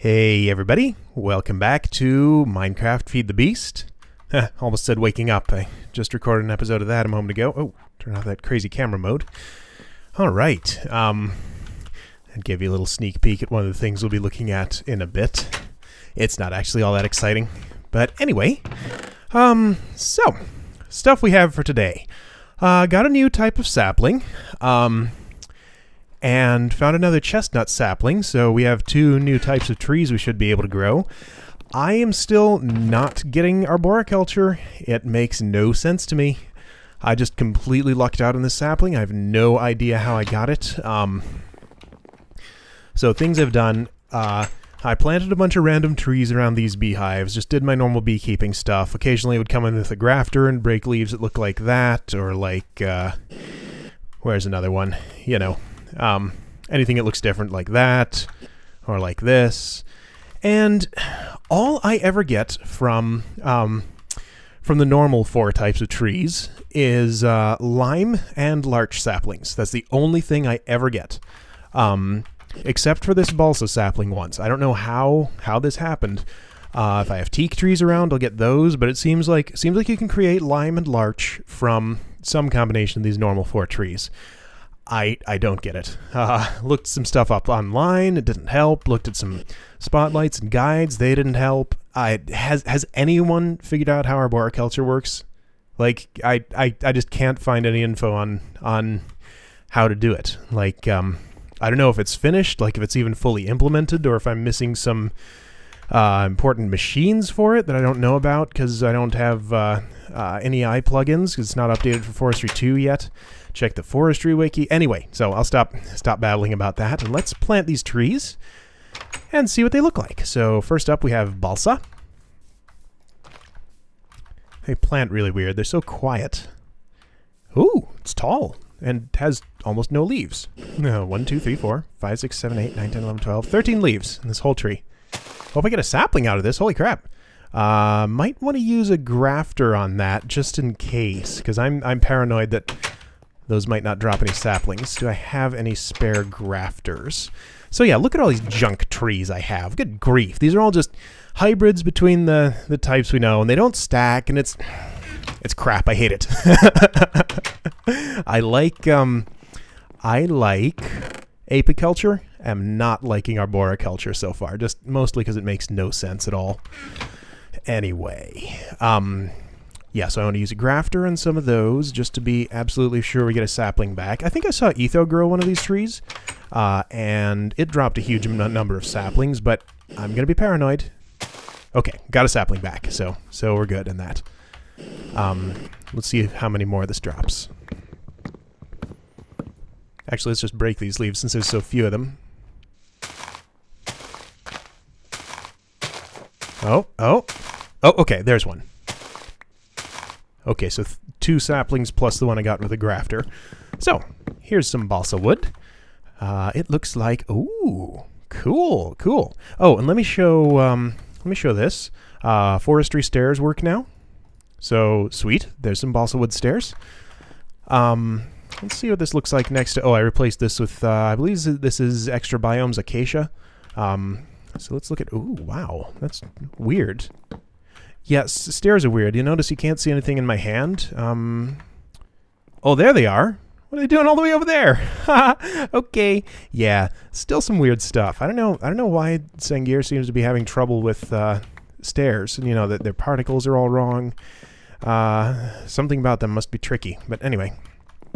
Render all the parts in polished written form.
Hey everybody, welcome back to Minecraft Feed the Beast. Almost said waking up. I just recorded an episode of that a moment ago. Oh, turn off that crazy camera mode. Alright, I'd give you a little sneak peek at one of the things we'll be looking at in a bit. It's not actually all that exciting. But anyway, so, stuff we have for today. Got a new type of sapling. And found another chestnut sapling, so we have two new types of trees we should be able to grow. I am still not getting arboriculture. It makes no sense to me. I just completely lucked out on this sapling. I have no idea how I got it. So things I've done, I planted a bunch of random trees around these beehives, just did my normal beekeeping stuff. Occasionally I would come in with a grafter and break leaves that look like that, or like, where's another one? You know. Anything that looks different like that, or like this. And all I ever get from the normal four types of trees is lime and larch saplings. That's the only thing I ever get. Except for this balsa sapling once. I don't know how this happened. If I have teak trees around, I'll get those, but it seems like you can create lime and larch from some combination of these normal four trees. I don't get it. Looked some stuff up online, it didn't help. Looked at some spotlights and guides, they didn't help. Has anyone figured out how arboriculture works? Like, I just can't find any info on how to do it. Like, I don't know if it's finished, like if it's even fully implemented, or if I'm missing some important machines for it that I don't know about because I don't have NEI plugins, because it's not updated for Forestry 2 yet. Check the forestry wiki. Anyway, so I'll stop babbling about that, and let's plant these trees and see what they look like. So first up we have balsa. They plant really weird. They're so quiet. Ooh, it's tall and has almost no leaves. 1, 2, 3, 4, 5, 6, 7, 8, 9, 10, 11, 12, 13 leaves in this whole tree. Hope I get a sapling out of this. Holy crap. Might want to use a grafter on that just in case, because I'm paranoid that those might not drop any saplings. Do I have any spare grafters? So yeah, look at all these junk trees I have. Good grief. These are all just hybrids between the types we know, and they don't stack, and it's crap. I hate it. I like apiculture. I'm not liking arboriculture so far, just mostly because it makes no sense at all. Anyway, yeah, so I want to use a grafter on some of those just to be absolutely sure we get a sapling back. I think I saw Etho grow one of these trees, and it dropped a huge number of saplings, but I'm going to be paranoid. Okay, got a sapling back, so we're good in that. Let's see how many more this drops. Actually, let's just break these leaves since there's so few of them. Oh, okay, there's one. Okay, so 2 saplings plus the one I got with a grafter. So, here's some balsa wood. It looks like, ooh, cool. Oh, and let me show this. Forestry stairs work now. So, sweet. There's some balsa wood stairs. Let's see what this looks like next to, I replaced this with, I believe this is ExtraBiome's acacia. So let's look at, ooh, wow, that's weird. Yes, stairs are weird. You notice you can't see anything in my hand? Oh, there they are. What are they doing all the way over there? Okay, yeah, still some weird stuff. I don't know why Sangir seems to be having trouble with stairs. And you know that their particles are all wrong. Something about them must be tricky. But anyway,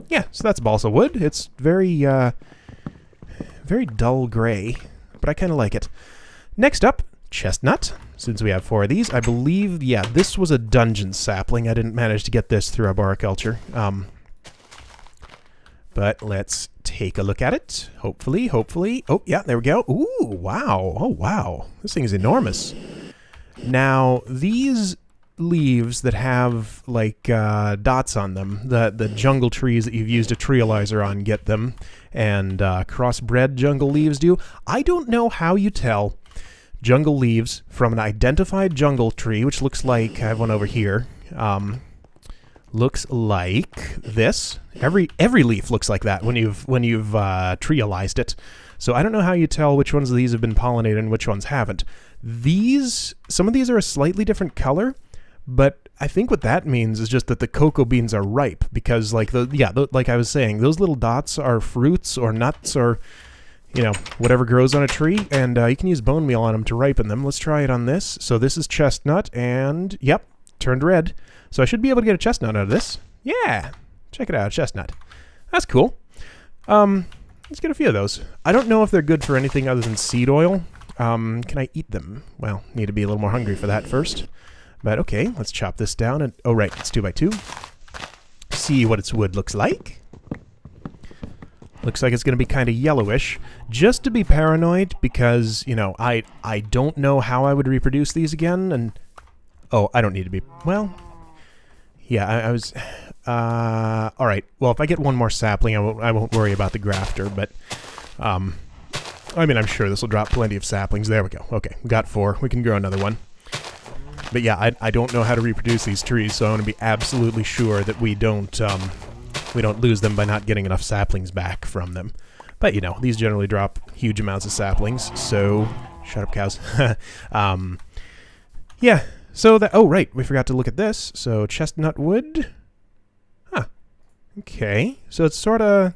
yeah. So that's balsa wood. It's very dull gray, but I kind of like it. Next up, chestnut. Since we have 4 of these, I believe, yeah, this was a dungeon sapling. I didn't manage to get this through arboriculture. But let's take a look at it. Hopefully. Oh, yeah, there we go. Ooh, wow. Oh, wow. This thing is enormous. Now, these leaves that have, like, dots on them, the jungle trees that you've used a treealizer on get them, and crossbred jungle leaves do. I don't know how you tell jungle leaves from an identified jungle tree, which looks like, I have one over here, looks like this. Every leaf looks like that when you've trealized it. So I don't know how you tell which ones of these have been pollinated and which ones haven't. Some of these are a slightly different color, but I think what that means is just that the cocoa beans are ripe, because like like I was saying, those little dots are fruits or nuts or, you know, whatever grows on a tree, and you can use bone meal on them to ripen them. Let's try it on this. So this is chestnut, and yep, turned red. So I should be able to get a chestnut out of this. Yeah, check it out, chestnut. That's cool. Let's get a few of those. I don't know if they're good for anything other than seed oil. Can I eat them? Well, need to be a little more hungry for that first. But okay, let's chop this down. And oh, right, it's 2x2. See what its wood looks like. Looks like it's going to be kind of yellowish. Just to be paranoid, because, you know, I don't know how I would reproduce these again. And oh, I don't need to be... Well, yeah, I was... all right. Well, if I get one more sapling, I won't worry about the grafter. But, I mean, I'm sure this will drop plenty of saplings. There we go. Okay, we got 4. We can grow another one. But yeah, I don't know how to reproduce these trees, so I want to be absolutely sure that we don't lose them by not getting enough saplings back from them. But, you know, these generally drop huge amounts of saplings, so... Shut up, cows. Yeah, so that... Oh, right, we forgot to look at this. So, chestnut wood. Huh. Okay, so it's sort of...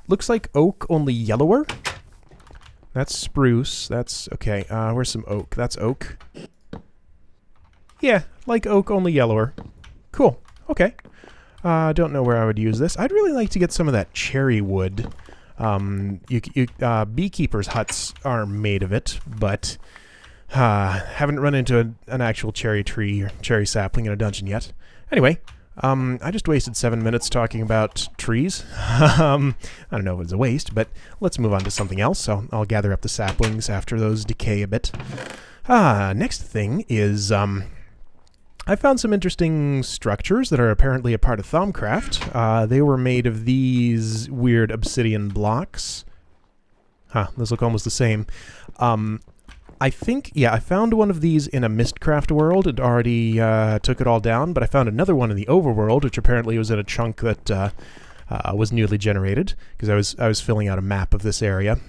Looks like oak, only yellower. That's spruce. That's... Okay, where's some oak? That's oak. Yeah, like oak, only yellower. Cool. Okay. Don't know where I would use this. I'd really like to get some of that cherry wood. Beekeepers' huts are made of it, but haven't run into an actual cherry tree or cherry sapling in a dungeon yet. Anyway, I just wasted 7 minutes talking about trees. I don't know if it was a waste, but let's move on to something else. So I'll gather up the saplings after those decay a bit. Next thing is... I found some interesting structures that are apparently a part of Thaumcraft. They were made of these weird obsidian blocks. Huh, those look almost the same. I think, yeah, I found one of these in a Mistcraft world. It already took it all down, but I found another one in the overworld, which apparently was in a chunk that was newly generated, because I was filling out a map of this area.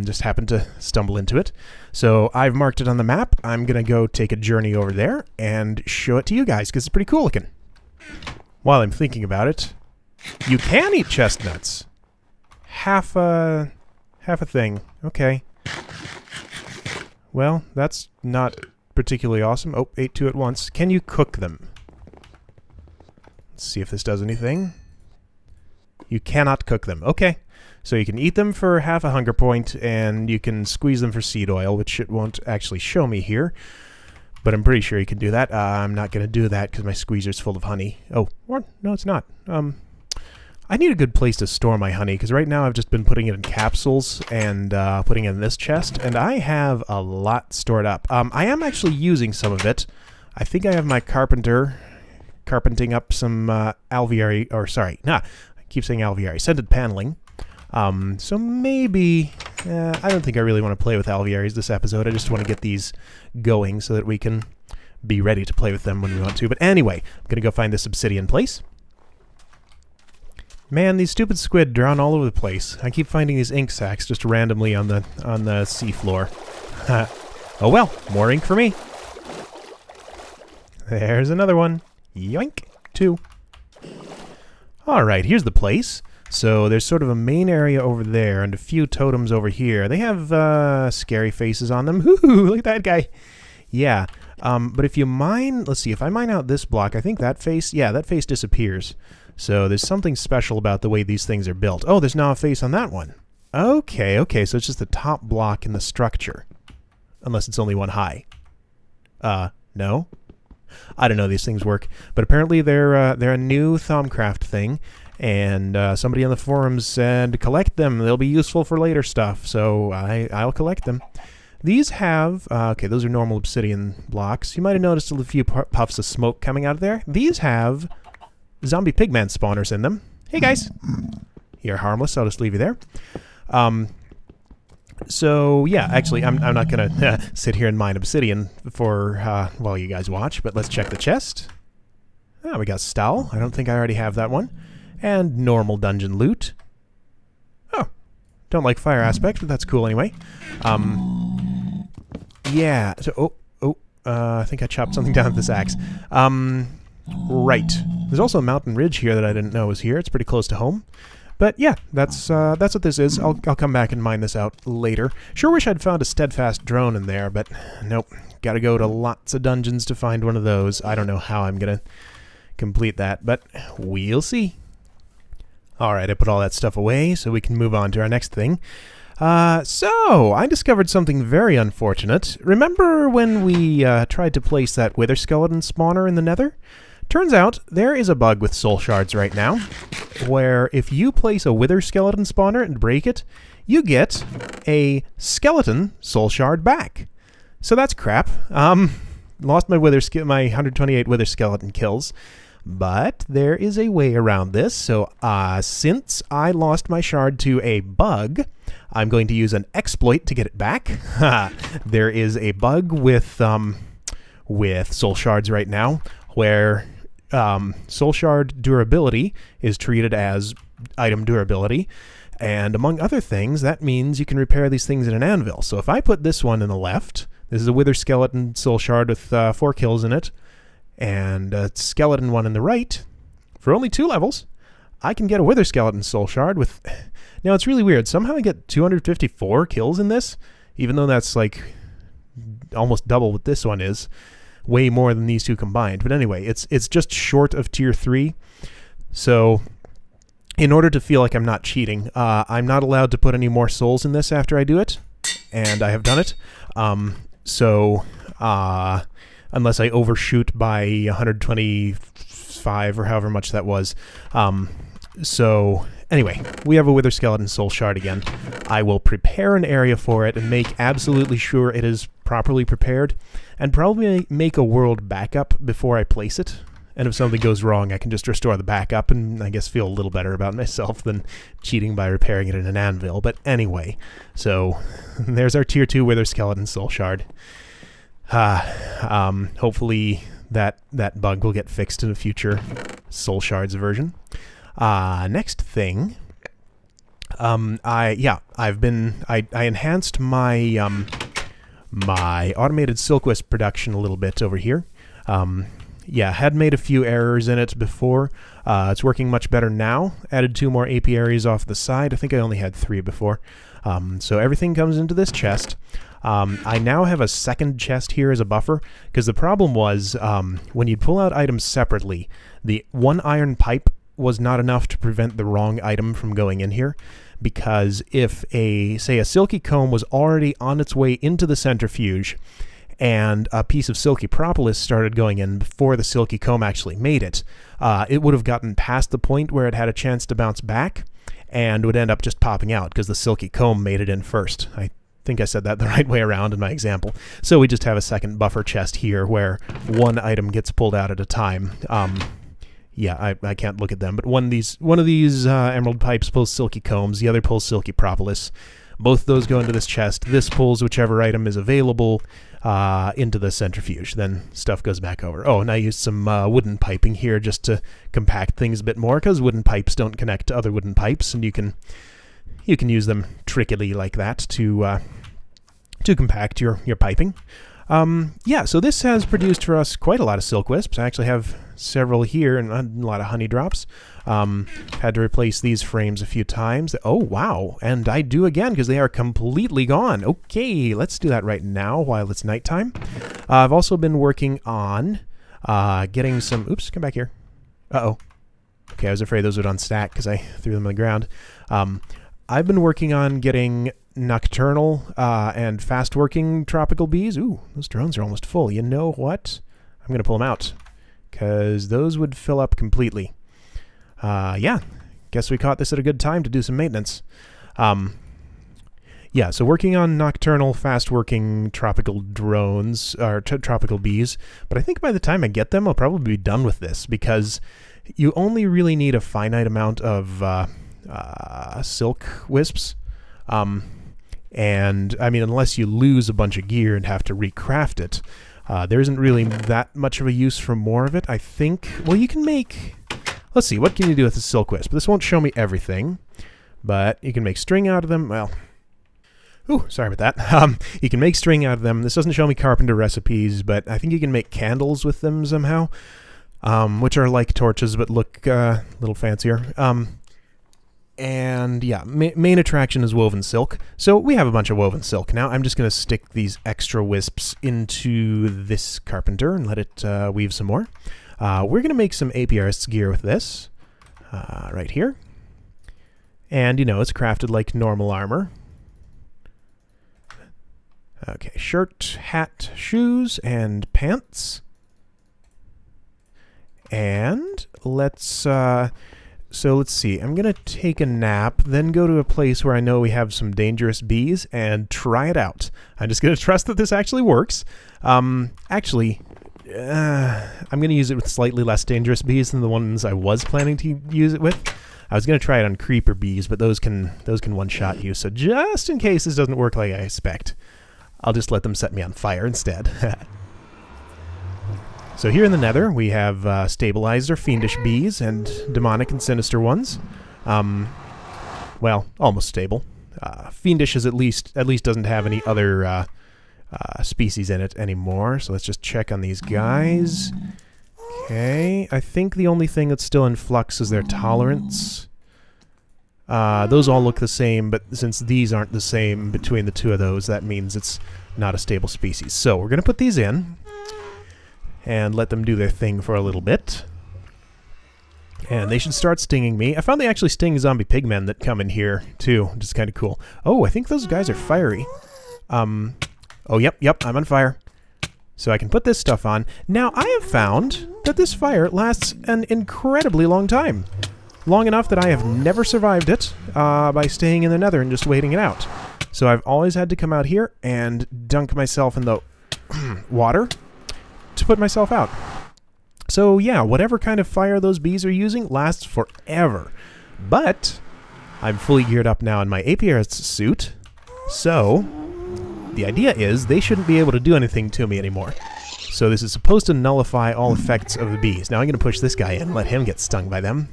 Just happened to stumble into it. So I've marked it on the map. I'm going to go take a journey over there and show it to you guys, because it's pretty cool looking. While I'm thinking about it, you can eat chestnuts. Half a thing. Okay. Well, that's not particularly awesome. Oh, ate 2 at once. Can you cook them? Let's see if this does anything. You cannot cook them. Okay. So you can eat them for half a hunger point, and you can squeeze them for seed oil, which it won't actually show me here. But I'm pretty sure you can do that. I'm not going to do that because my squeezer's full of honey. Oh, or no, it's not. I need a good place to store my honey, because right now I've just been putting it in capsules and putting it in this chest, and I have a lot stored up. I am actually using some of it. I think I have my carpenting up some alveary, or sorry, I keep saying alveary, scented paneling. So maybe, I don't think I really want to play with alvearies this episode. I just want to get these going so that we can be ready to play with them when we want to. But anyway, I'm going to go find this obsidian place. Man, these stupid squid drown all over the place. I keep finding these ink sacs just randomly on the seafloor. Oh well, more ink for me. There's another one. Yoink. 2. Alright, here's the place. So there's sort of a main area over there and a few totems over here. They have scary faces on them. Hoo-hoo, look at that guy. Yeah, but if you mine... Let's see, if I mine out this block, I think that face... Yeah, that face disappears. So there's something special about the way these things are built. Oh, there's now a face on that one. Okay, so it's just the top block in the structure. Unless it's only one high. No? I don't know how these things work. But apparently they're a new Thaumcraft thing. And somebody on the forums said, collect them. They'll be useful for later stuff. So I'll collect them. These have... okay, those are normal obsidian blocks. You might have noticed a few puffs of smoke coming out of there. These have zombie pigman spawners in them. Hey, guys. You're harmless. I'll just leave you there. So, yeah, actually, I'm not going to sit here and mine obsidian for while you guys watch. But let's check the chest. Ah, we got Stall. I don't think I already have that one. And normal dungeon loot. Oh, don't like fire aspect, but that's cool anyway. Yeah, so, I think I chopped something down with this axe. Right. There's also a mountain ridge here that I didn't know was here. It's pretty close to home. But yeah, that's what this is. I'll come back and mine this out later. Sure wish I'd found a steadfast drone in there, but nope. Gotta go to lots of dungeons to find one of those. I don't know how I'm gonna complete that, but we'll see. Alright, I put all that stuff away so we can move on to our next thing. So, I discovered something very unfortunate. Remember when we tried to place that wither skeleton spawner in the nether? Turns out there is a bug with soul shards right now, where if you place a wither skeleton spawner and break it, you get a skeleton soul shard back. So that's crap. Lost my 128 wither skeleton kills, but there is a way around this. So since I lost my shard to a bug, I'm going to use an exploit to get it back. There is a bug with soul shards right now, where soul shard durability is treated as item durability, and among other things, that means you can repair these things in an anvil. So if I put this one in the left, this is a wither skeleton soul shard with 4 kills in it, and a skeleton one in the right, for only 2 levels, I can get a wither skeleton soul shard with... Now it's really weird, somehow I get 254 kills in this, even though that's like almost double what this one is. Way more than these two combined. But anyway, it's just short of tier 3. So in order to feel like I'm not cheating, I'm not allowed to put any more souls in this after I do it. And I have done it. Unless I overshoot by 125 or however much that was. So anyway, we have a wither skeleton soul shard again. I will prepare an area for it and make absolutely sure it is properly prepared, and probably make a world backup before I place it. And if something goes wrong, I can just restore the backup and I guess feel a little better about myself than cheating by repairing it in an anvil. But anyway, so there's our tier 2 wither skeleton soul shard. Hopefully that bug will get fixed in a future soul shards version. Next thing, I enhanced my my automated silk wisp production a little bit over here. Had made a few errors in it before. It's working much better now. Added 2 more apiaries off the side. I think I only had 3 before. So everything comes into this chest. I now have a second chest here as a buffer, because the problem was when you pull out items separately, the 1 iron pipe was not enough to prevent the wrong item from going in here, because if a silky comb was already on its way into the centrifuge and a piece of silky propolis started going in before the silky comb actually made it, it would have gotten past the point where it had a chance to bounce back and would end up just popping out because the silky comb made it in first. I think I said that the right way around in my example. So we just have a second buffer chest here where 1 item gets pulled out at a time. I can't look at them, but one of these emerald pipes pulls silky combs, the other pulls silky propolis. Both those go into this chest. This pulls whichever item is available into the centrifuge. Then stuff goes back over. Oh, and I used some wooden piping here just to compact things a bit more, because wooden pipes don't connect to other wooden pipes, and you can use them trickily like that to compact your piping. So this has produced for us quite a lot of silk wisps. I actually have several here and a lot of honey drops. Had to replace these frames a few times. Oh, wow. And I do again because they are completely gone. Okay, let's do that right now while it's nighttime. I've also been working on getting some... Oops, come back here. Uh-oh. Okay, I was afraid those would unstack because I threw them on the ground. I've been working on getting nocturnal and fast-working tropical bees. Ooh, those drones are almost full. You know what? I'm going to pull them out, because those would fill up completely. Guess we caught this at a good time to do some maintenance. So working on nocturnal, fast-working tropical drones, or tropical bees, but I think by the time I get them, I'll probably be done with this, because you only really need a finite amount of silk wisps. And I mean, unless you lose a bunch of gear and have to recraft it, There isn't really that much of a use for more of it, I think. Well, you can make... Let's see, what can you do with the silk wisp? This won't show me everything, but you can make string out of them. Well, ooh, sorry about that. You can make string out of them. This doesn't show me carpenter recipes, but I think you can make candles with them somehow, which are like torches but look a little fancier. And yeah, main attraction is woven silk. So we have a bunch of woven silk. Now I'm just going to stick these extra wisps into this carpenter and let it weave some more. We're going to make some apiarist's gear with this right here. And, you know, it's crafted like normal armor. Okay, shirt, hat, shoes, and pants. And let's... So let's see, I'm going to take a nap, then go to a place where I know we have some dangerous bees and try it out. I'm just going to trust that this actually works. Actually, I'm going to use it with slightly less dangerous bees than the ones I was planning to use it with. I was going to try it on creeper bees, but those can one-shot you. So just in case this doesn't work like I expect, I'll just let them set me on fire instead. So here in the Nether, we have stabilized or fiendish bees and demonic and sinister ones. Well, almost stable. Fiendish is at least doesn't have any other species in it anymore. So let's just check on these guys. Okay, I think the only thing that's still in flux is their tolerance. Those all look the same, but since these aren't the same between the two of those, that means it's not a stable species. So we're going to put these in and let them do their thing for a little bit. And they should start stinging me. I found they actually sting zombie pigmen that come in here, too, which is kind of cool. Oh, I think those guys are fiery. Oh, yep, I'm on fire. So I can put this stuff on. Now, I have found that this fire lasts an incredibly long time. Long enough that I have never survived it by staying in the Nether and just waiting it out. So I've always had to come out here and dunk myself in the water to put myself out. So yeah, whatever kind of fire those bees are using lasts forever. But I'm fully geared up now in my apiarist's suit, so the idea is they shouldn't be able to do anything to me anymore. So this is supposed to nullify all effects of the bees. Now I'm going to push this guy in and let him get stung by them.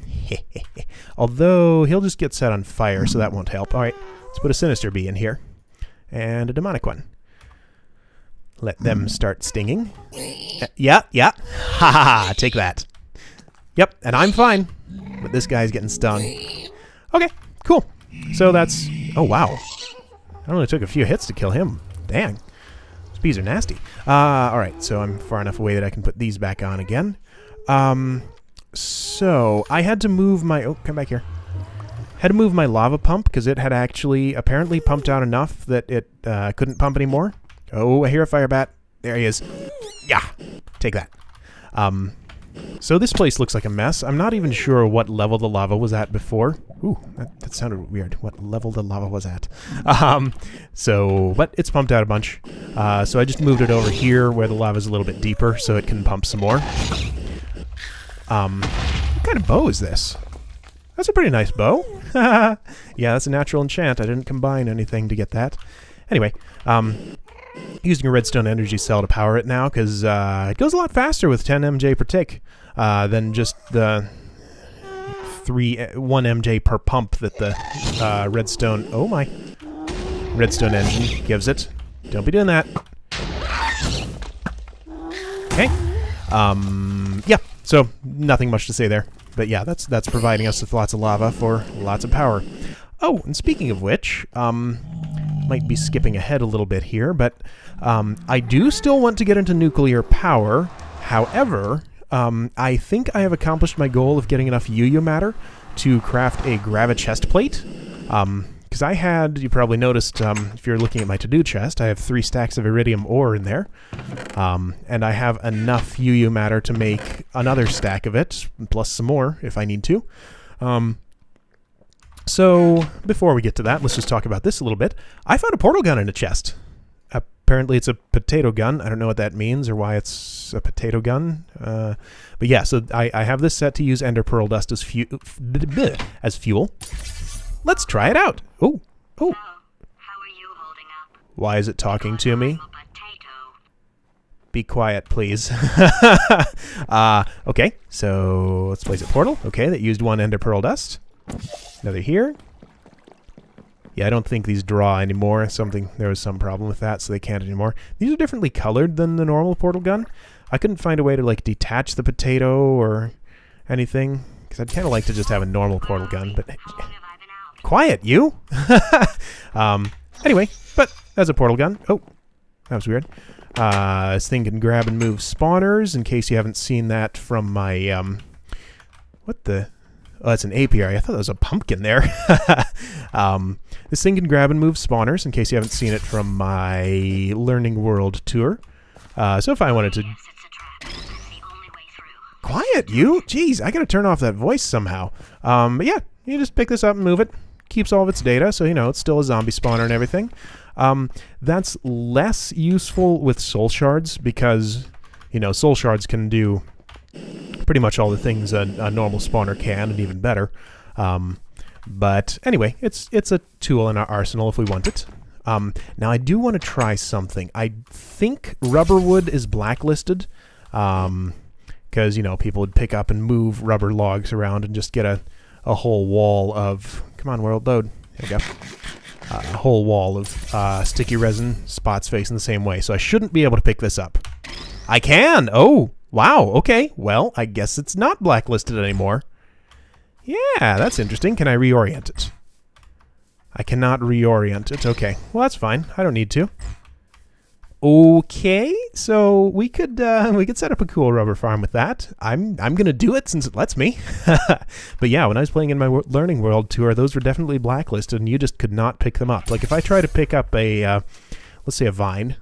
Although he'll just get set on fire, so that won't help. Alright, let's put a sinister bee in here. And a demonic one. Let them start stinging. Yeah. Ha ha ha, take that. Yep, and I'm fine. But this guy's getting stung. Okay, cool. So that's... Oh, wow. I only took a few hits to kill him. Dang. These bees are nasty. Alright, so I'm far enough away that I can put these back on again. So, I had to move my... Oh, come back here. Had to move my lava pump, because it had actually apparently pumped out enough that it couldn't pump anymore. Oh, I hear a fire bat. There he is. Yeah, take that. So this place looks like a mess. I'm not even sure what level the lava was at before. Ooh, that sounded weird. What level the lava was at. But it's pumped out a bunch. So I just moved it over here where the lava's a little bit deeper so it can pump some more. What kind of bow is this? That's a pretty nice bow. Yeah, that's a natural enchant. I didn't combine anything to get that. Anyway, using a redstone energy cell to power it now, because it goes a lot faster with 10 MJ per tick than just the 1 MJ per pump that the redstone... Oh my! Redstone engine gives it. Don't be doing that. Okay. Yeah, so nothing much to say there. But yeah, that's providing us with lots of lava for lots of power. Oh, and speaking of which, might be skipping ahead a little bit here, but I do still want to get into nuclear power. However, I think I have accomplished my goal of getting enough UU matter to craft a gravi chest plate. Because I had, you probably noticed, if you're looking at my to-do chest, I have 3 stacks of iridium ore in there. And I have enough UU matter to make another stack of it, plus some more if I need to. So, before we get to that, let's just talk about this a little bit. I found a portal gun in a chest. Apparently it's a potato gun. I don't know what that means or why it's a potato gun. But yeah, so I have this set to use ender pearl dust as fuel. Let's try it out. Oh. So, how are you holding up? Why is it talking to me? be quiet, please. Okay, so let's place a portal. Okay, that used one ender pearl dust. Another here. Yeah, I don't think these draw anymore. There was some problem with that, so they can't anymore. These are differently colored than the normal portal gun. I couldn't find a way to, like, detach the potato or anything, because I'd kind of like to just have a normal portal gun, but... Quiet, you! Anyway, but that's a portal gun. Oh, that was weird. This thing can grab and move spawners, in case you haven't seen that from my, what the... Oh, that's an apiary. I thought that was a pumpkin there. This thing can grab and move spawners, in case you haven't seen it from my Learning World tour. So if I wanted to... Quiet, you! Jeez, I gotta turn off that voice somehow. But yeah, you just pick this up and move it. Keeps all of its data, so, you know, it's still a zombie spawner and everything. That's less useful with soul shards, because, you know, soul shards can do pretty much all the things a normal spawner can, and even better. But anyway, it's a tool in our arsenal if we want it. Now, I do want to try something. I think rubber wood is blacklisted, because, you know, people would pick up and move rubber logs around and just get a whole wall of... Come on, world, load. There we go. A whole wall of sticky resin spots facing the same way. So I shouldn't be able to pick this up. I can! Oh, wow, okay. Well, I guess it's not blacklisted anymore. Yeah, that's interesting. Can I reorient it? I cannot reorient it. Okay, well, that's fine. I don't need to. Okay, so we could set up a cool rubber farm with that. I'm gonna do it since it lets me. But yeah, when I was playing in my Learning World tour, those were definitely blacklisted, and you just could not pick them up. Like if I try to pick up a, let's say a vine.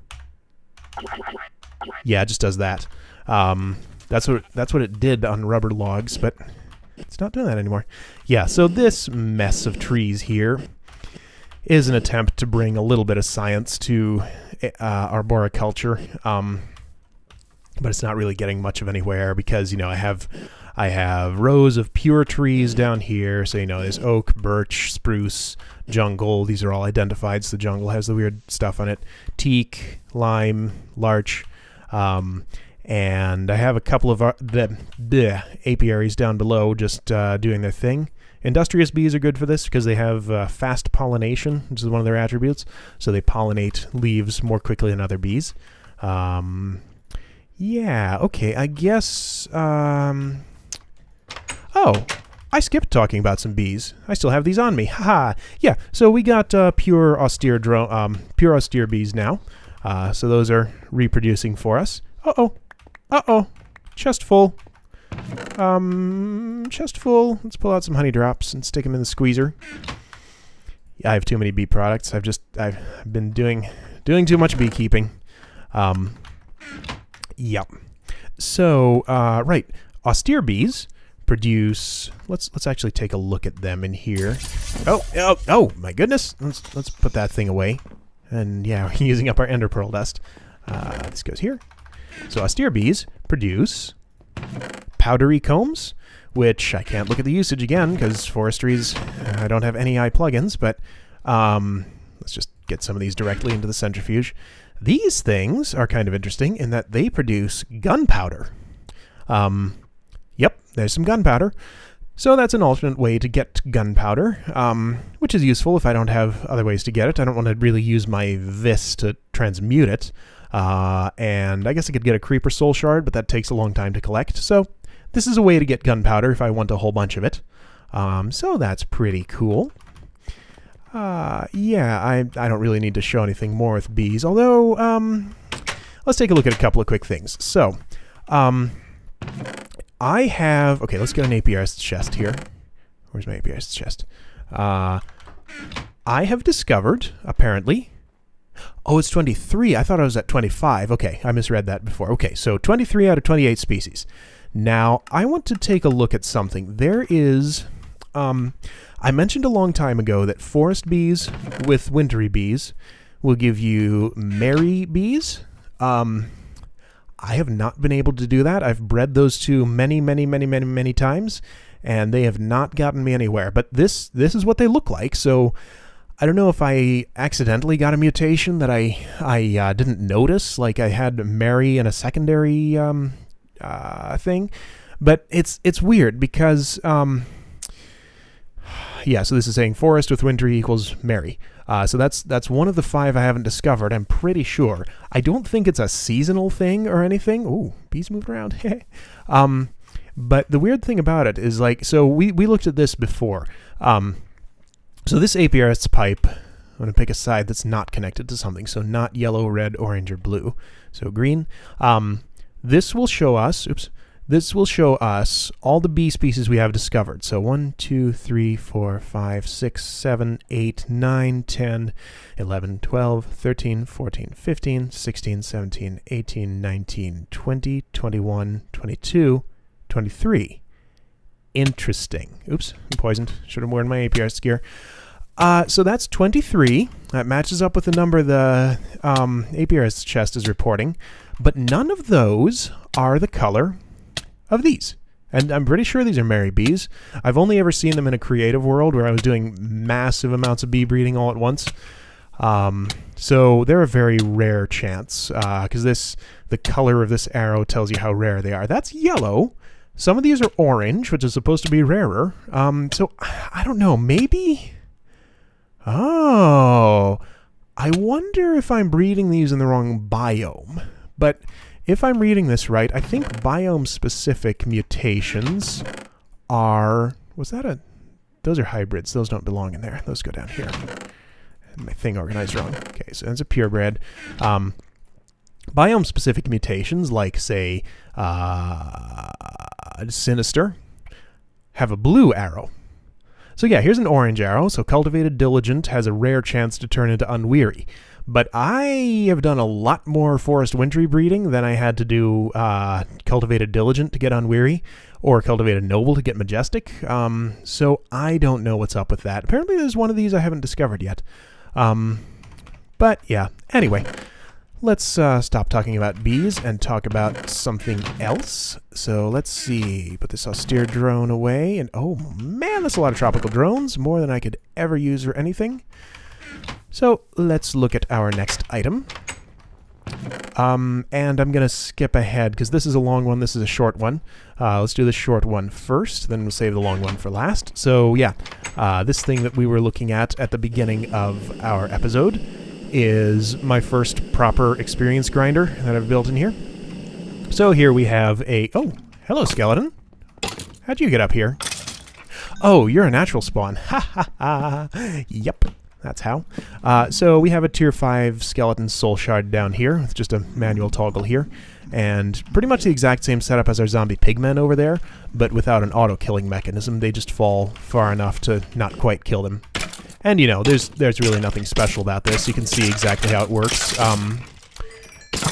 Yeah, it just does that. That's what it did on rubber logs, but it's not doing that anymore. Yeah, so this mess of trees here is an attempt to bring a little bit of science to arboriculture, but it's not really getting much of anywhere because, you know, I have rows of pure trees down here. So, you know, there's oak, birch, spruce, jungle. These are all identified, so the jungle has the weird stuff on it. Teak, lime, larch, and I have a couple of the apiaries down below just doing their thing. Industrious bees are good for this because they have fast pollination, which is one of their attributes. So they pollinate leaves more quickly than other bees. Yeah, okay, I guess... Oh, I skipped talking about some bees. I still have these on me. Haha. Yeah, so we got pure austere bees now. So those are reproducing for us. Uh-oh. Uh-oh. Chest full. Chest full. Let's pull out some honey drops and stick them in the squeezer. Yeah, I have too many bee products. I've been doing too much beekeeping. Yep. So, right, austere bees produce. Let's actually take a look at them in here. Oh, my goodness. Let's put that thing away. And yeah, we're using up our ender pearl dust. This goes here. So austere bees produce powdery combs, which I can't look at the usage again because forestry's, I don't have any plugins, but let's just get some of these directly into the centrifuge. These things are kind of interesting in that they produce gunpowder. Yep, there's some gunpowder. So that's an alternate way to get gunpowder, which is useful if I don't have other ways to get it. I don't want to really use my vis to transmute it. And I guess I could get a creeper soul shard, but that takes a long time to collect. So this is a way to get gunpowder if I want a whole bunch of it. So that's pretty cool. Yeah, I don't really need to show anything more with bees, although let's take a look at a couple of quick things. So I have... Okay, let's get an apiarist's chest here. Where's my apiarist's chest? I have discovered, apparently... Oh, it's 23. I thought I was at 25. Okay, I misread that before. Okay, so 23 out of 28 species. Now, I want to take a look at something. There is... I mentioned a long time ago that forest bees with wintry bees will give you merry bees. I have not been able to do that. I've bred those two many times, and they have not gotten me anywhere. But this is what they look like, so I don't know if I accidentally got a mutation that I didn't notice, like I had Mary in a secondary thing, but it's weird because yeah. So this is saying forest with wintry equals Mary. So that's one of the 5 I haven't discovered. I'm pretty sure. I don't think it's a seasonal thing or anything. Ooh, bees moved around. But the weird thing about it is like, so we looked at this before. So this APRS pipe, I'm going to pick a side that's not connected to something. So not yellow, red, orange, or blue. So green. This will show us, this will show us all the bee species we have discovered. So 1, 2, 3, 4, 5, 6, 7, 8, 9, 10, 11, 12, 13, 14, 15, 16, 17, 18, 19, 20, 21, 22, 23. Interesting. Oops, I'm poisoned. Should have worn my APRS gear. So that's 23. That matches up with the number the APRS chest is reporting. But none of those are the color of these. And I'm pretty sure these are Mary bees. I've only ever seen them in a creative world where I was doing massive amounts of bee breeding all at once. So they're a very rare chance, because the color of this arrow tells you how rare they are. That's yellow. Some of these are orange, which is supposed to be rarer. So I don't know, maybe... Oh, I wonder if I'm breeding these in the wrong biome. But if I'm reading this right, I think biome-specific mutations are... Was that a... Those are hybrids. Those don't belong in there. Those go down here. My thing organized wrong. Okay, so that's a purebred. Biome-specific mutations, like, say, Sinister, have a blue arrow. So yeah, here's an orange arrow. So Cultivated Diligent has a rare chance to turn into Unweary. But I have done a lot more Forest Wintry breeding than I had to do Cultivated Diligent to get Unweary, or Cultivated Noble to get Majestic. So I don't know what's up with that. Apparently there's one of these I haven't discovered yet. But yeah, anyway. Let's stop talking about bees and talk about something else. So let's see. Put this austere drone away. And oh man, that's a lot of tropical drones. More than I could ever use for anything. So let's look at our next item. And I'm going to skip ahead because this is a long one. This is a short one. Let's do the short one first. Then we'll save the long one for last. So yeah, this thing that we were looking at the beginning of our episode is my first proper experience grinder that I've built in here. So here we have a... Oh, hello, skeleton. How'd you get up here? Oh, you're a natural spawn. Ha ha ha. Yep, that's how. So we have a tier 5 skeleton soul shard down here with just a manual toggle here. And pretty much the exact same setup as our zombie pigmen over there, but without an auto-killing mechanism. They just fall far enough to not quite kill them. And, you know, there's really nothing special about this. You can see exactly how it works.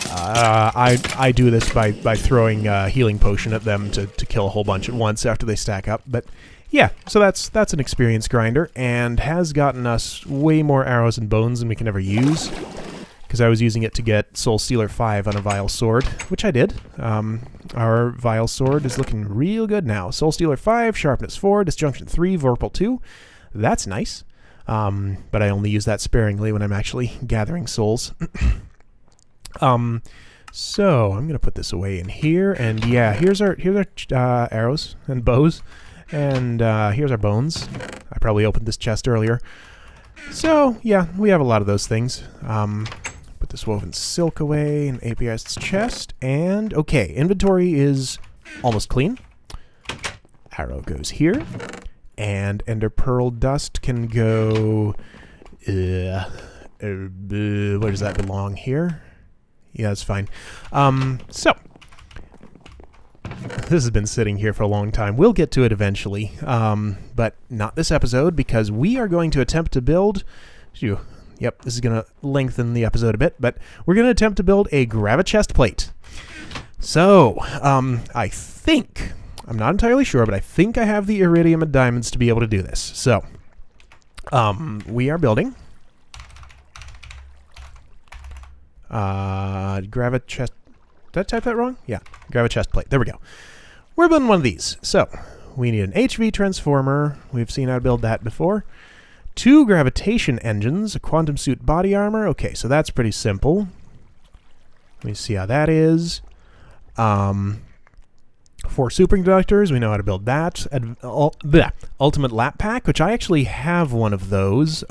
I do this by throwing a healing potion at them to kill a whole bunch at once after they stack up. But, yeah, so that's an experience grinder, and has gotten us way more arrows and bones than we can ever use. Because I was using it to get Soul Stealer 5 on a Vile Sword, which I did. Our Vile Sword is looking real good now. Soul Stealer 5, Sharpness 4, Disjunction 3, Vorpal 2. That's nice. But I only use that sparingly when I'm actually gathering souls. So I'm gonna put this away in here, and yeah, here's our arrows and bows, and here's our bones. I probably opened this chest earlier. So yeah, we have a lot of those things. Put this woven silk away in APR's chest, and okay, inventory is almost clean. Arrow goes here. And Ender Pearl Dust can go... where does that belong? Here? Yeah, that's fine. So, this has been sitting here for a long time. We'll get to it eventually, but not this episode, because we are going to attempt to build... Yep, this is going to lengthen the episode a bit, but we're going to attempt to build a Gravichest plate. So, I think... I'm not entirely sure, but I think I have the iridium and diamonds to be able to do this. So, we are building Gravichest. Did I type that wrong? Yeah, Gravichest plate. There we go. We're building one of these. So, we need an HV transformer. We've seen how to build that before. 2 gravitation engines, a quantum suit body armor. Okay, so that's pretty simple. Let me see how that is. 4 superconductors, we know how to build that. Ultimate lap pack, which I actually have one of those.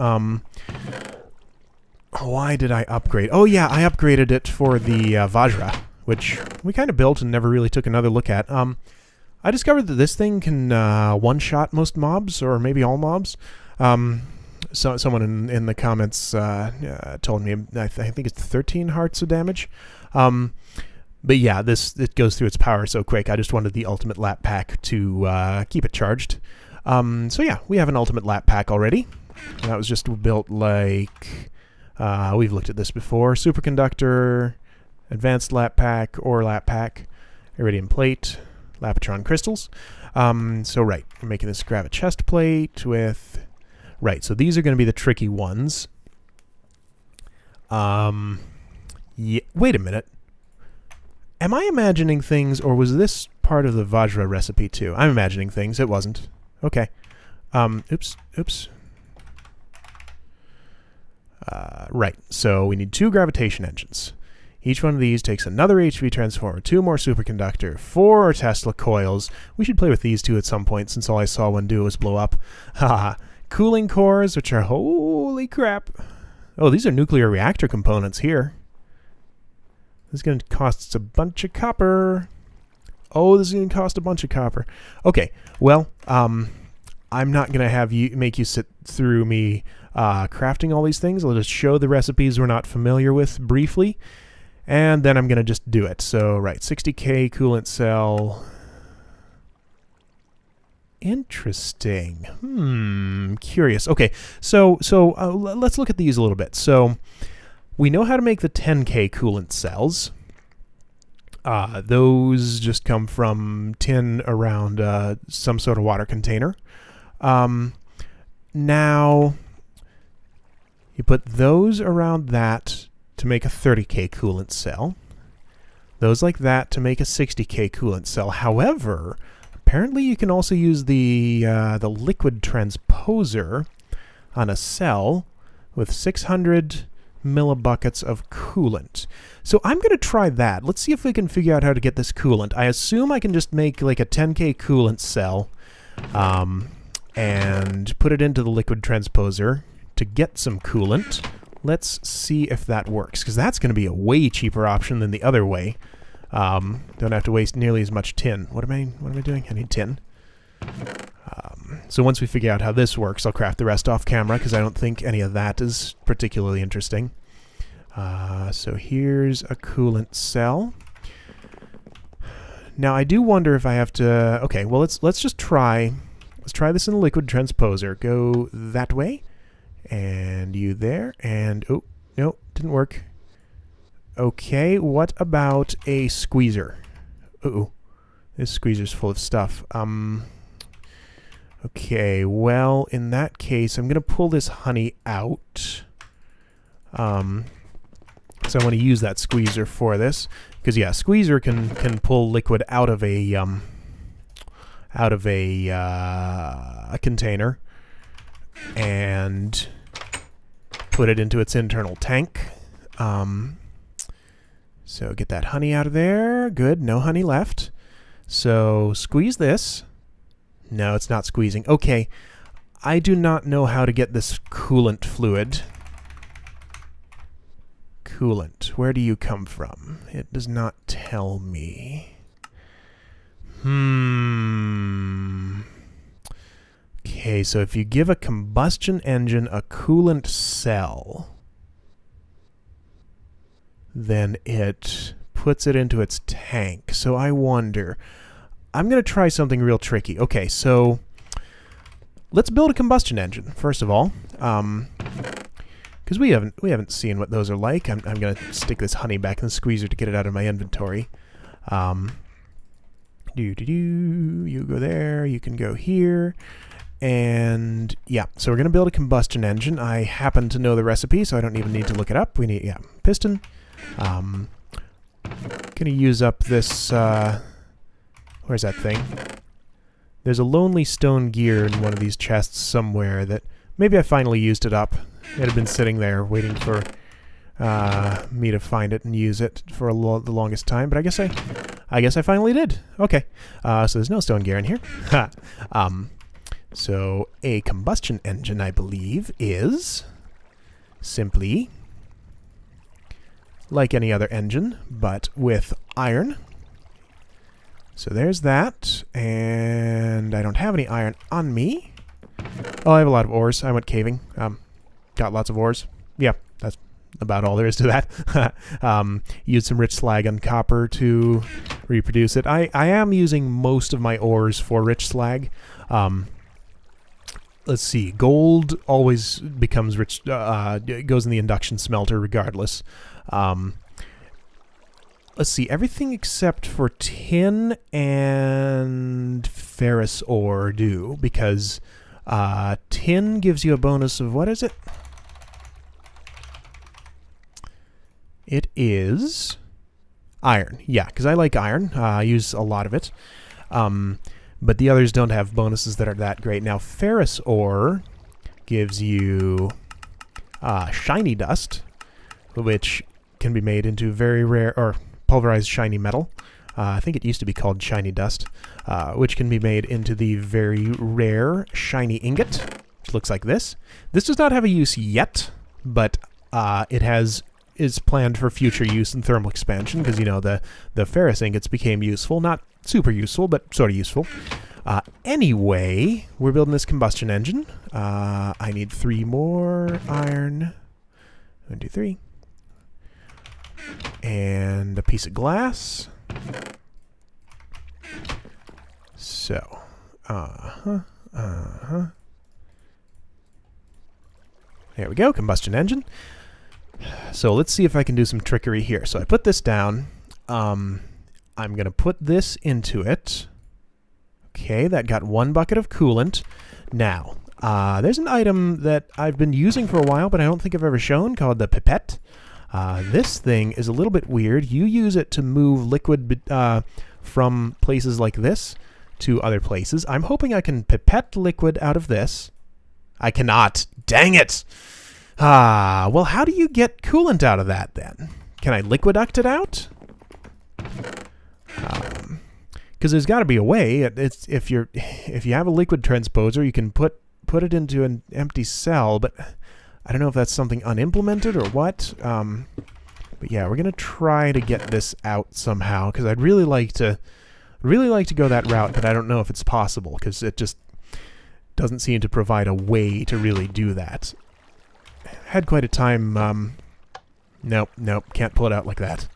Why did I upgrade? Oh yeah, I upgraded it for the Vajra, which we kind of built and never really took another look at. I discovered that this thing can one-shot most mobs, or maybe all mobs. So someone in the comments told me, I think it's 13 hearts of damage. But yeah, it goes through its power so quick. I just wanted the ultimate lap pack to keep it charged. So yeah, we have an ultimate lap pack already. That was just built like... we've looked at this before. Superconductor, advanced lap pack, or lap pack, iridium plate, Lapatron crystals. So right, we're making this grab a chest plate with... Right, so these are going to be the tricky ones. Yeah, wait a minute. Am I imagining things, or was this part of the Vajra recipe too? I'm imagining things. It wasn't. Okay. Oops. Right, so we need 2 gravitation engines. Each one of these takes another HV transformer, 2 more superconductor, 4 Tesla coils. We should play with these 2 at some point, since all I saw one do was blow up. Haha. Cooling cores, which are... Holy crap. Oh, these are nuclear reactor components here. This is going to cost us a bunch of copper. Oh, this is going to cost a bunch of copper. Okay, well, I'm not going to have you make you sit through me crafting all these things. I'll just show the recipes we're not familiar with briefly, and then I'm going to just do it. So, right, 60K coolant cell. Interesting. Curious. Okay, so let's look at these a little bit. So we know how to make the 10K coolant cells. Those just come from tin around some sort of water container. Now, you put those around that to make a 30K coolant cell. Those like that to make a 60K coolant cell. However, apparently you can also use the liquid transposer on a cell with 600 millibuckets of coolant. So I'm going to try that. Let's see if we can figure out how to get this coolant. I assume I can just make like a 10K coolant cell and put it into the liquid transposer to get some coolant. Let's see if that works, because that's going to be a way cheaper option than the other way. Don't have to waste nearly as much tin. What am I doing? I need tin. So once we figure out how this works, I'll craft the rest off camera, because I don't think any of that is particularly interesting. So here's a coolant cell. Now I do wonder if I have to... Okay, well let's just try... Let's try this in the liquid transposer. Go that way, and you there, and... Oh, no, didn't work. Okay, what about a squeezer? Uh-oh, this squeezer's full of stuff. Okay, well, in that case, I'm going to pull this honey out. So I want to use that squeezer for this, because yeah, squeezer can pull liquid out of a container and put it into its internal tank. So get that honey out of there. Good, no honey left. So squeeze this. No, it's not squeezing. Okay, I do not know how to get this coolant fluid. Coolant, where do you come from? It does not tell me. Okay, so if you give a combustion engine a coolant cell, then it puts it into its tank. So I wonder... I'm going to try something real tricky. Okay, so let's build a combustion engine, first of all. Because we haven't seen what those are like. I'm going to stick this honey back in the squeezer to get it out of my inventory. You go there, you can go here. And yeah, so we're going to build a combustion engine. I happen to know the recipe, so I don't even need to look it up. We need, yeah, piston. Going to use up this... Where's that thing? There's a lonely stone gear in one of these chests somewhere that Maybe I finally used it up. It had been sitting there waiting for me to find it and use it for the longest time, but I guess I finally did. Okay, so there's no stone gear in here. So a combustion engine, I believe, is simply like any other engine, but with iron. So there's that, and I don't have any iron on me. Oh, I have a lot of ores. I went caving. Got lots of ores. Yeah, that's about all there is to that. Used some rich slag and copper to reproduce it. I am using most of my ores for rich slag. Let's see. Gold always becomes rich. It goes in the induction smelter regardless. Let's see. Everything except for tin and ferrous ore do, because tin gives you a bonus of, what is it? It is iron. Yeah, because I like iron. I use a lot of it. But the others don't have bonuses that are that great. Now, ferrous ore gives you shiny dust, which can be made into very rare, or pulverized shiny metal. I think it used to be called shiny dust, which can be made into the very rare shiny ingot, which looks like this. This does not have a use yet, but it is planned for future use in thermal expansion, because, you know, the ferrous ingots became useful. Not super useful, but sort of useful. Anyway, we're building this combustion engine. I need 3 more iron. 1, 2, 3. And a piece of glass. So, there we go, combustion engine. So let's see if I can do some trickery here. So I put this down. I'm going to put this into it. Okay, that got 1 bucket of coolant. Now, there's an item that I've been using for a while, but I don't think I've ever shown, called the pipette. This thing is a little bit weird. You use it to move liquid from places like this to other places. I'm hoping I can pipette liquid out of this. I cannot. Dang it! Well, how do you get coolant out of that, then? Can I liquiduct it out? Because there's got to be a way. If you have a liquid transposer, you can put it into an empty cell, but I don't know if that's something unimplemented or what. But yeah, we're gonna try to get this out somehow, because I'd really like to go that route, but I don't know if it's possible, because it just doesn't seem to provide a way to really do that. Had quite a time. Nope, can't pull it out like that.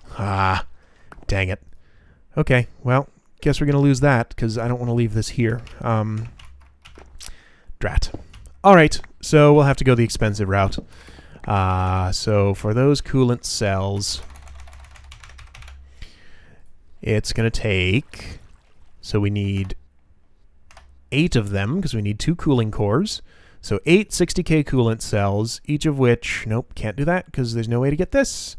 Dang it. Okay, well, guess we're gonna lose that, because I don't want to leave this here. Drat. Alright, so we'll have to go the expensive route. So for those coolant cells, it's going to take... So we need 8 of them, because we need 2 cooling cores. So 8 60K coolant cells, each of which... Nope, can't do that, because there's no way to get this.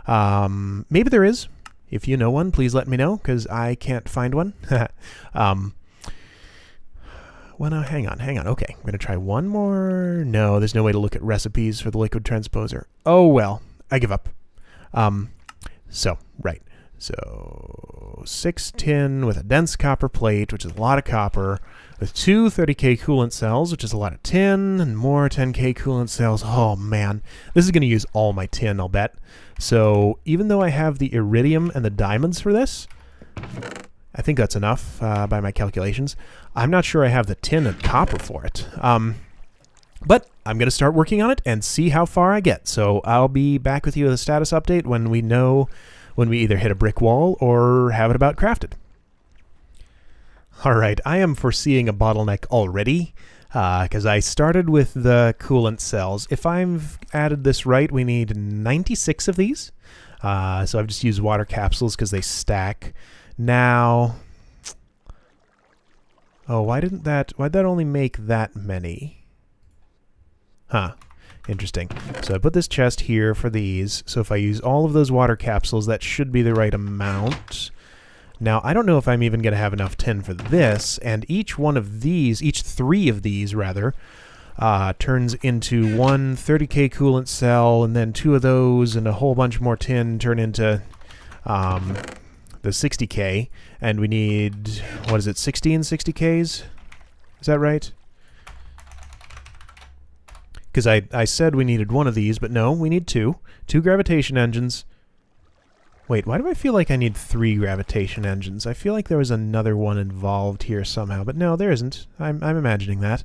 Maybe there is. If you know one, please let me know, because I can't find one. Well, now, hang on. Okay, I'm going to try one more. No, there's no way to look at recipes for the liquid transposer. Oh, well, I give up. Right. So, 6 tin with a dense copper plate, which is a lot of copper, with 2 30K coolant cells, which is a lot of tin, and more 10K coolant cells. Oh, man. This is going to use all my tin, I'll bet. So, even though I have the iridium and the diamonds for this, I think that's enough by my calculations. I'm not sure I have the tin and copper for it. But I'm going to start working on it and see how far I get. So I'll be back with you with a status update when we either hit a brick wall or have it about crafted. Alright, I am foreseeing a bottleneck already, because I started with the coolant cells. If I've added this right, we need 96 of these. So I've just used water capsules because they stack. Now, why'd that only make that many? Huh, interesting. So I put this chest here for these, so if I use all of those water capsules, that should be the right amount. Now, I don't know if I'm even going to have enough tin for this, and each 3 of these, rather, turns into one 30K coolant cell, and then 2 of those and a whole bunch more tin turn into the 60K, and we need, what is it, 16 60Ks? Is that right? Because I said we needed 1 of these, but no, we need 2. 2 gravitation engines. Wait, why do I feel like I need 3 gravitation engines? I feel like there was another one involved here somehow, but no, there isn't. I'm imagining that.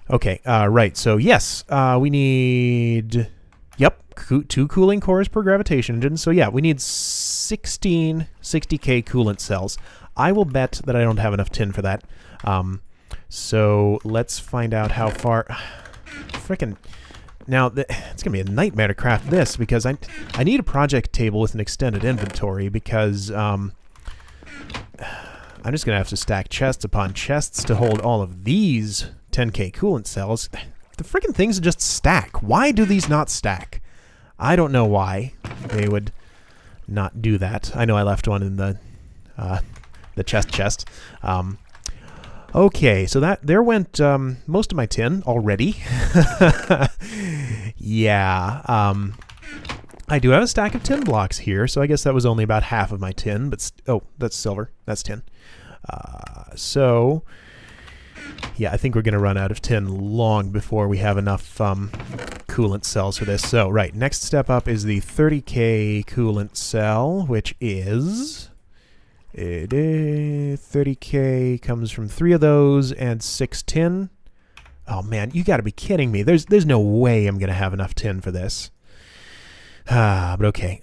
Okay, right, so yes, we need, yep, 2 cooling cores per gravitation engine. So yeah, we need 16 60K coolant cells. I will bet that I don't have enough tin for that. So let's find out how far... Frickin'... Now, it's going to be a nightmare to craft this, because I need a project table with an extended inventory, because I'm just going to have to stack chests upon chests to hold all of these 10K coolant cells. The frickin' things just stack. Why do these not stack? I don't know why they would not do that. I know I left one in the chest. Okay, so there went most of my tin already. Yeah. I do have a stack of tin blocks here, so I guess that was only about half of my tin. But oh, that's silver. That's tin. So yeah, I think we're going to run out of tin long before we have enough coolant cells for this. So right, next step up is the 30K coolant cell, which is... 30K comes from 3 of those and 6 tin. Oh man, you got to be kidding me. There's no way I'm going to have enough tin for this. But okay.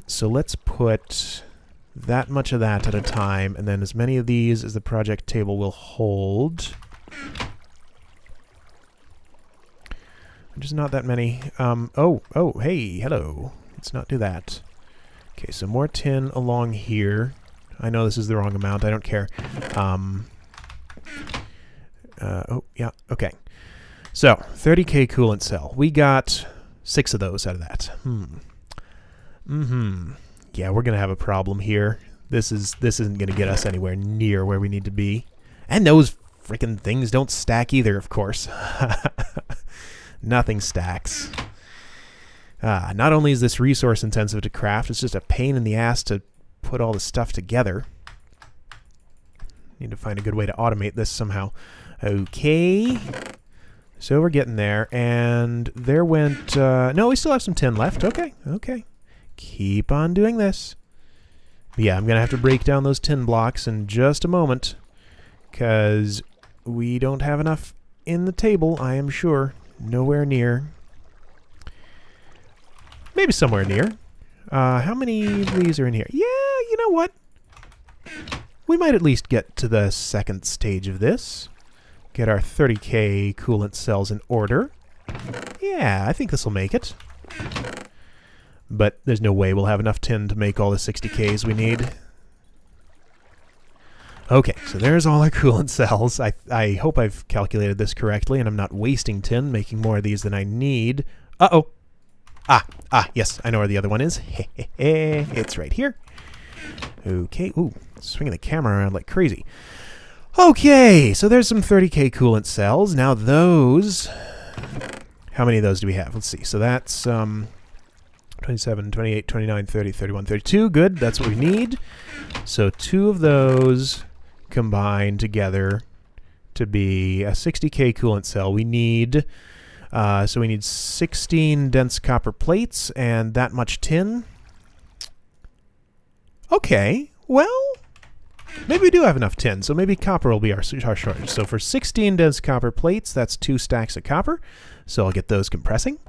So let's put that much of that at a time, and then as many of these as the project table will hold. Just not that many. Oh, hey, hello. Let's not do that. Okay, so more tin along here. I know this is the wrong amount. I don't care. Oh, yeah. Okay. So, 30K coolant cell. We got 6 of those out of that. Yeah, we're going to have a problem here. This isn't going to get us anywhere near where we need to be. And those frickin' things don't stack either, of course. Nothing stacks. Not only is this resource intensive to craft, it's just a pain in the ass to put all the stuff together. Need to find a good way to automate this somehow. Okay. So we're getting there, and there went... no, we still have some tin left. Okay, okay. Keep on doing this. Yeah, I'm going to have to break down those tin blocks in just a moment, because we don't have enough in the table, I am sure. Nowhere near. Maybe somewhere near. How many of these are in here? Yeah, you know what? We might at least get to the second stage of this. Get our 30K coolant cells in order. Yeah, I think this will make it. But there's no way we'll have enough tin to make all the 60Ks we need. Okay, so there's all our coolant cells. I hope I've calculated this correctly and I'm not wasting tin making more of these than I need. Uh-oh. Yes, I know where the other one is. It's right here. Okay, ooh, swinging the camera around like crazy. Okay, so there's some 30K coolant cells. Now those, how many of those do we have? Let's see. So that's 27, 28, 29, 30, 31, 32. Good, that's what we need. So 2 of those combined together to be a 60K coolant cell. We need... so we need 16 dense copper plates and that much tin. Okay, well, maybe we do have enough tin, so maybe copper will be our shortage. So for 16 dense copper plates, that's 2 stacks of copper. So I'll get those compressing.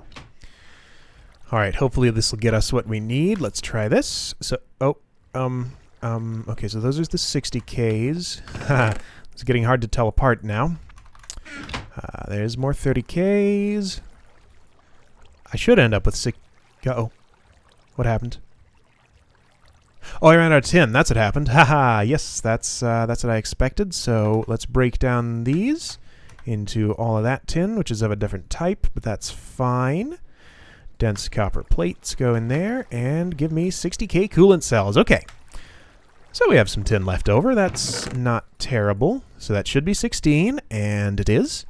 All right, hopefully this will get us what we need. Let's try this. So, okay, so those are the 60Ks. It's getting hard to tell apart now. There's more 30Ks. I should end up with 6... Uh-oh. What happened? Oh, I ran out of tin. That's what happened. Haha, yes, that's what I expected. So let's break down these into all of that tin, which is of a different type, but that's fine. Dense copper plates go in there, and give me 60K coolant cells. Okay. So we have some tin left over. That's not terrible. So that should be 16, and it is.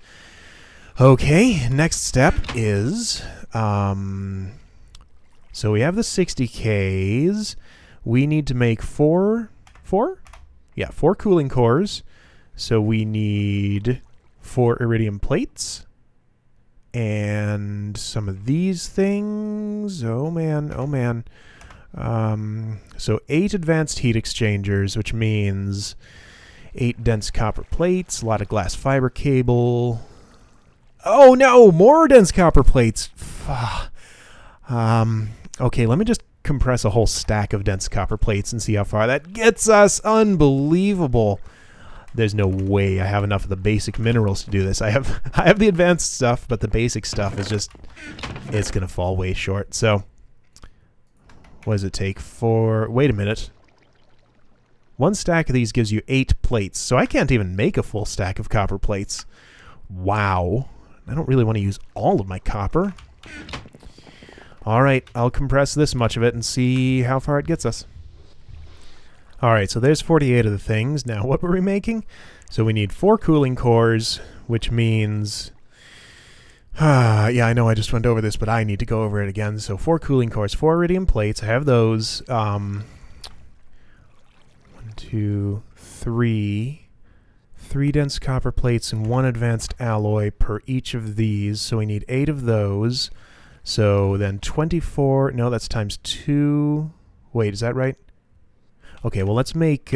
Okay, next step is, so we have the 60Ks. We need to make four cooling cores. So we need 4 iridium plates and some of these things. Oh man. So 8 advanced heat exchangers, which means 8 dense copper plates, a lot of glass fiber cable. Oh no, more dense copper plates. Okay, let me just compress a whole stack of dense copper plates and see how far that gets us. Unbelievable. There's no way I have enough of the basic minerals to do this. I have the advanced stuff, but the basic stuff is just, it's going to fall way short. So, what does it take for, wait a minute. 1 stack of these gives you 8 plates, so I can't even make a full stack of copper plates. Wow. I don't really want to use all of my copper. All right, I'll compress this much of it and see how far it gets us. All right, so there's 48 of the things. Now, what were we making? So we need 4 cooling cores, which means... yeah, I know I just went over this, but I need to go over it again. So 4 cooling cores, 4 iridium plates. I have those. 1, 2, 3... 3 dense copper plates and 1 advanced alloy per each of these. So we need 8 of those. So then 24... No, that's times 2. Wait, is that right? Okay, well, let's make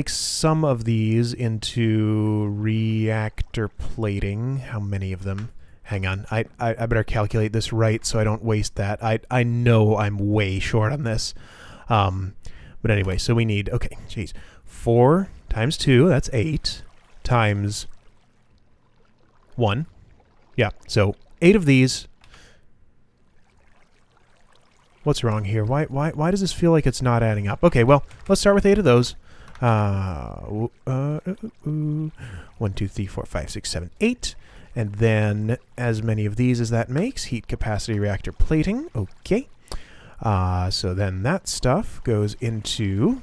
some of these into reactor plating. How many of them? Hang on. I better calculate this right so I don't waste that. I know I'm way short on this. But anyway, so we need... Okay, geez. 4 times 2, that's 8, times 1. Yeah, so 8 of these. What's wrong here? Why does this feel like it's not adding up? Okay, well, let's start with 8 of those. 1, 2, 3, 4, 5, 6, 7, 8. And then as many of these as that makes. Heat capacity reactor plating. Okay. So then that stuff goes into...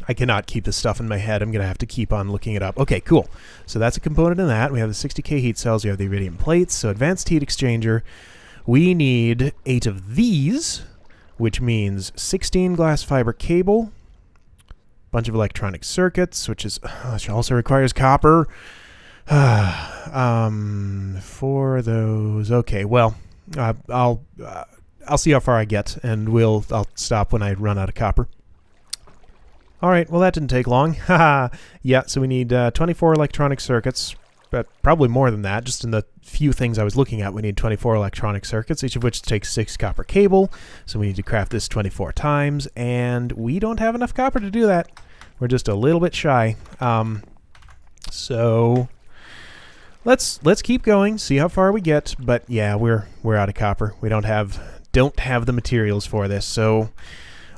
I cannot keep this stuff in my head. I'm going to have to keep on looking it up. Okay, cool. So that's a component in that. We have the 60K heat cells. We have the iridium plates. So advanced heat exchanger. We need 8 of these, which means 16 glass fiber cable, bunch of electronic circuits, which also requires copper. 4 of those. Okay, well, I'll see how far I get, and I'll stop when I run out of copper. All right, well, that didn't take long. Yeah, so we need 24 electronic circuits, but probably more than that. Just in the few things I was looking at, we need 24 electronic circuits, each of which takes 6 copper cable. So we need to craft this 24 times, and we don't have enough copper to do that. We're just a little bit shy. So let's keep going, see how far we get. But yeah, we're out of copper. We don't have the materials for this. So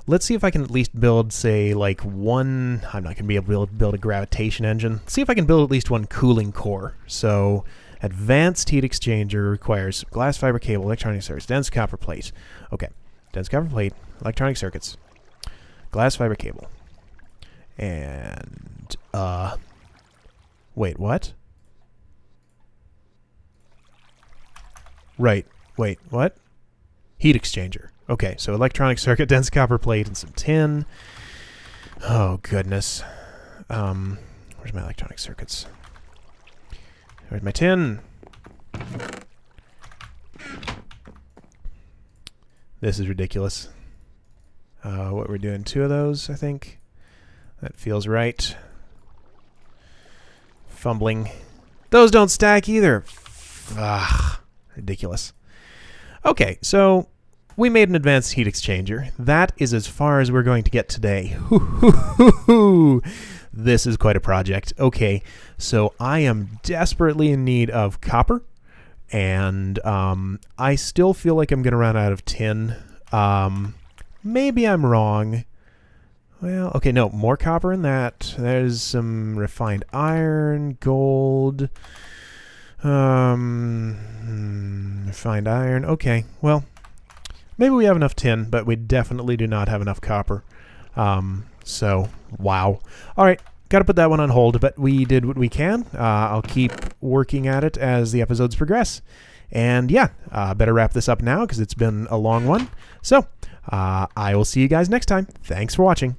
let's see if I can at least build, say, like one... I'm not going to be able to build a gravitation engine. Let's see if I can build at least one cooling core. So advanced heat exchanger requires glass fiber cable, electronic circuits, dense copper plate. Okay, dense copper plate, electronic circuits, glass fiber cable. And, wait, what? Right, wait, what? Heat exchanger. Okay, so electronic circuit, dense copper plate, and some tin. Oh, goodness. Where's my electronic circuits? Where's my tin? This is ridiculous. What we're doing, 2 of those, I think. That feels right. Fumbling. Those don't stack either. Ugh, ridiculous. Okay, so we made an advanced heat exchanger. That is as far as we're going to get today. This is quite a project. Okay, so I am desperately in need of copper, and I still feel like I'm going to run out of tin. Maybe I'm wrong. Well, okay, no, more copper in that. There's some refined iron, gold, refined iron. Okay, well, maybe we have enough tin, but we definitely do not have enough copper. So, wow. All right, got to put that one on hold, but we did what we can. I'll keep working at it as the episodes progress. And yeah, better wrap this up now because it's been a long one. So I will see you guys next time. Thanks for watching.